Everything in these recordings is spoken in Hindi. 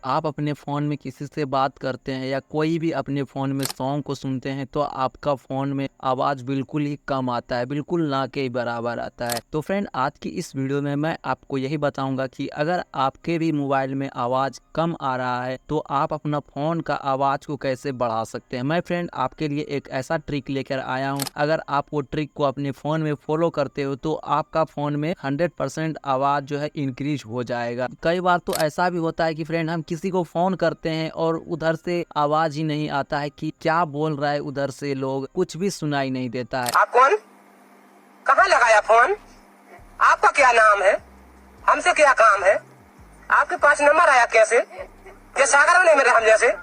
आप अपने फ़ोन में किसी से बात करते हैं या कोई भी अपने फ़ोन में सॉन्ग को सुनते हैं तो आपका फ़ोन में आवाज़ बिल्कुल ही कम आता है, बिल्कुल ना के बराबर आता है। तो फ्रेंड, आज की इस वीडियो में मैं आपको यही बताऊंगा कि अगर आपके भी मोबाइल में आवाज़ कम आ रहा है तो आप अपना फ़ोन का आवाज़ को कैसे बढ़ा सकते हैं। मैं फ्रेंड आपके लिए एक ऐसा ट्रिक लेकर आया हूँ। अगर आप वो ट्रिक को अपने फ़ोन में फॉलो करते हो तो आपका फ़ोन में 100% आवाज़ जो है इंक्रीज हो जाएगा। कई बार तो ऐसा भी होता है कि फ्रेंड हम किसी को फोन करते हैं और उधर से आवाज ही नहीं आता है कि क्या बोल रहा है, उधर से लोग कुछ भी सुनाई नहीं देता है। आप कौन? कहाँ लगाया फोन? आपका क्या नाम है? हमसे क्या काम है? आपके पास नंबर आया कैसे? ये सागरों ने मेरे हम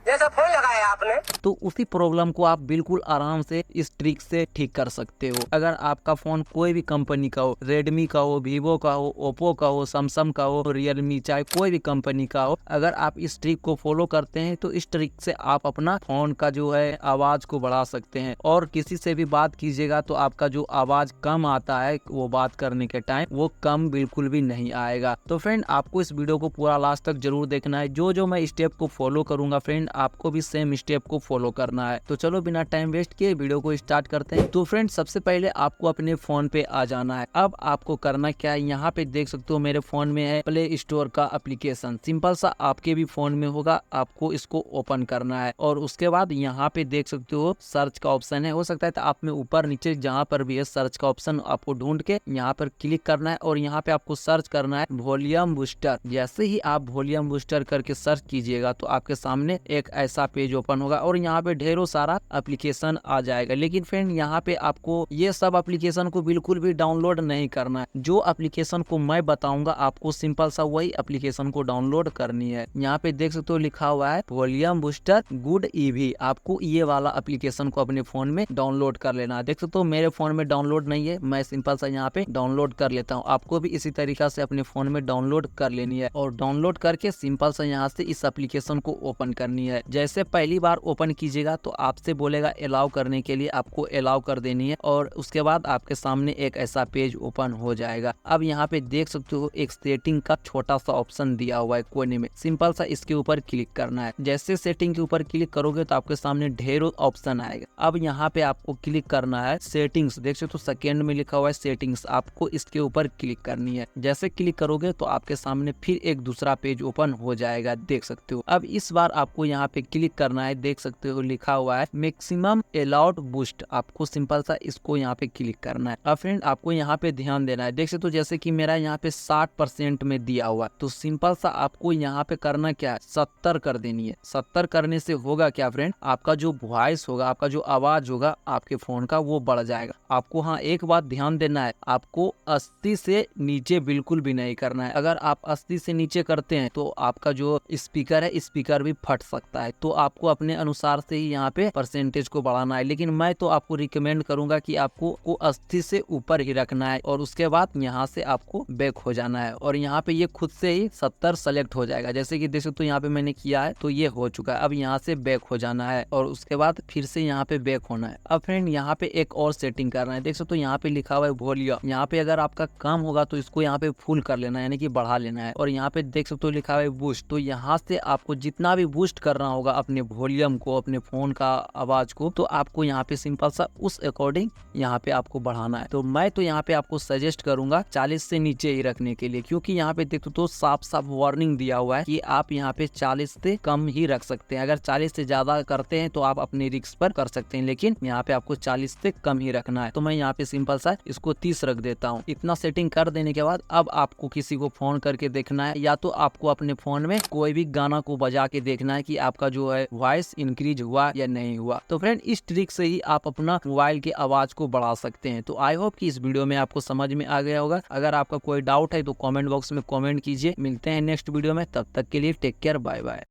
जैसा फोन लगाया आपने। तो उसी प्रॉब्लम को आप बिल्कुल आराम से इस ट्रिक से ठीक कर सकते हो। अगर आपका फोन कोई भी कंपनी का हो, रेडमी का हो, वीवो का हो, ओप्पो का हो, सैमसंग का हो, रियलमी, चाहे कोई भी कंपनी का हो, अगर आप इस ट्रिक को फॉलो करते हैं तो इस ट्रिक से आप अपना फोन का जो है आवाज को बढ़ा सकते हैं। और किसी से भी बात कीजिएगा तो आपका जो आवाज कम आता है वो बात करने के टाइम, वो कम बिल्कुल भी नहीं आएगा। तो फ्रेंड, आपको इस वीडियो को पूरा लास्ट तक जरूर देखना है। जो मैं स्टेप को फॉलो करूंगा फ्रेंड, आपको भी सेम स्टेप को फॉलो करना है। तो चलो बिना टाइम वेस्ट किए वीडियो को स्टार्ट करते हैं। तो फ्रेंड, सबसे पहले आपको अपने फोन पे आ जाना है। अब आपको करना क्या है, यहाँ पे देख सकते हो मेरे फोन में है प्ले स्टोर का एप्लीकेशन। सिंपल सा आपके भी फोन में होगा, आपको इसको ओपन करना है और उसके बाद यहाँ पे देख सकते हो सर्च का ऑप्शन है। हो सकता है तो आप में ऊपर नीचे जहाँ पर भी है सर्च का ऑप्शन, आपको ढूंढ के यहाँ पर क्लिक करना है और यहाँ पे आपको सर्च करना है वॉल्यूम बूस्टर। जैसे ही आप वॉल्यूम बूस्टर करके सर्च कीजिएगा तो आपके सामने एक ऐसा पेज ओपन होगा और यहाँ पे ढेरों सारा एप्लीकेशन आ जाएगा। लेकिन फ्रेंड, यहाँ पे आपको ये सब एप्लीकेशन को बिल्कुल भी डाउनलोड नहीं करना है। जो एप्लीकेशन को मैं बताऊंगा आपको सिंपल सा वही एप्लीकेशन को डाउनलोड करनी है। यहाँ पे देख सकते हो लिखा हुआ है वॉल्यूम बूस्टर गुड ईवी। आपको ये वाला एप्लीकेशन को अपने फोन में डाउनलोड कर लेना है। देख सकते हो मेरे फोन में डाउनलोड नहीं है, मैं सिंपल सा यहाँ पे डाउनलोड कर लेता हूँ। आपको भी इसी तरीका से अपने फोन में डाउनलोड कर लेनी है और डाउनलोड करके सिंपल सा यहाँ से इस एप्लीकेशन को ओपन करनी है। जैसे पहली बार ओपन कीजिएगा तो आपसे बोलेगा अलाउ करने के लिए, आपको अलाउ कर देनी है और उसके बाद आपके सामने एक ऐसा पेज ओपन हो जाएगा। अब यहाँ पे देख सकते हो एक सेटिंग का छोटा सा ऑप्शन दिया हुआ है कोने में, सिंपल सा इसके ऊपर क्लिक करना है। जैसे सेटिंग के ऊपर क्लिक करोगे तो आपके सामने ढेरों ऑप्शन आएगा। अब यहाँ पे आपको क्लिक करना है सेटिंग्स। देख सकते हो सेकेंड में लिखा हुआ है सेटिंग्स, आपको इसके ऊपर क्लिक करनी है। जैसे क्लिक करोगे तो आपके सामने फिर एक दूसरा पेज ओपन हो जाएगा, देख सकते हो। अब इस बार आपको यहाँ पे क्लिक करना है, देख सकते हो लिखा हुआ है मैक्सिमम अलाउड बूस्ट। आपको सिंपल सा इसको यहाँ पे क्लिक करना है। अब फ्रेंड, आपको यहाँ पे ध्यान देना है। देख सकते हो जैसे कि मेरा यहाँ पे 60% में दिया हुआ है, तो सिंपल सा आपको यहाँ पे करना क्या है, 70 कर देनी है। 70 करने से होगा क्या फ्रेंड, आपका जो वॉइस होगा, आपका जो आवाज होगा आपके फोन का, वो बढ़ जाएगा। आपको हाँ एक बात ध्यान देना है, आपको 80 से नीचे बिल्कुल भी नहीं करना है। अगर आप 80 से नीचे करते हैं तो आपका जो स्पीकर है, स्पीकर भी फट सकता है। तो आपको अपने अनुसार से ही यहाँ पे परसेंटेज को बढ़ाना है। लेकिन मैं तो आपको रिकमेंड करूंगा कि आपको 80 से ऊपर ही रखना है और उसके बाद यहाँ से आपको बैक हो जाना है और यहाँ पे ये खुद से ही 70 सेलेक्ट हो जाएगा। जैसे कि देख सकते हो यहाँ पे मैंने किया है तो ये हो चुका है। अब यहाँ से बैक हो जाना है और उसके बाद फिर से यहाँ पे बैक होना है। अब फ्रेंड, यहाँ पे एक और सेटिंग करना है। देख सकते हो यहाँ पे लिखा हुआ है वॉल्यूम। यहाँ पे अगर आपका कम होगा तो इसको यहाँ पे फुल कर लेना है, यानी कि बढ़ा लेना है। और यहाँ पे देख सकते हो लिखा हुआ है बूस्ट, तो यहाँ से आपको जितना भी बूस्ट करना होगा अपने वॉल्यूम को, अपने फोन का आवाज को, तो आपको यहाँ पे सिंपल सा उस अकॉर्डिंग यहाँ पे आपको बढ़ाना है। तो मैं तो यहाँ पे आपको सजेस्ट करूंगा 40 से नीचे ही रखने के लिए, क्योंकि यहाँ पे देखो तो साफ साफ वार्निंग दिया हुआ है कि आप यहाँ पे 40 से कम ही रख सकते हैं। अगर 40 से ज्यादा करते हैं तो आप अपने रिस्क पर कर सकते हैं, लेकिन यहाँ पे आपको 40 से कम ही रखना है। तो मैं यहाँ पे सिंपल सा इसको 30 रख देता हूँ। इतना सेटिंग कर देने के बाद अब आपको किसी को फोन करके देखना है, या तो आपको अपने फोन में कोई भी गाना को बजा के देखना है कि आपका जो है वॉइस इंक्रीज हुआ या नहीं हुआ। तो फ्रेंड, इस ट्रिक से ही आप अपना मोबाइल की आवाज को बढ़ा सकते हैं। तो आई होप कि इस वीडियो में आपको समझ में आ गया होगा। अगर आपका कोई डाउट है तो कमेंट बॉक्स में कमेंट कीजिए। मिलते हैं नेक्स्ट वीडियो में, तब तक के लिए टेक केयर, बाय बाय।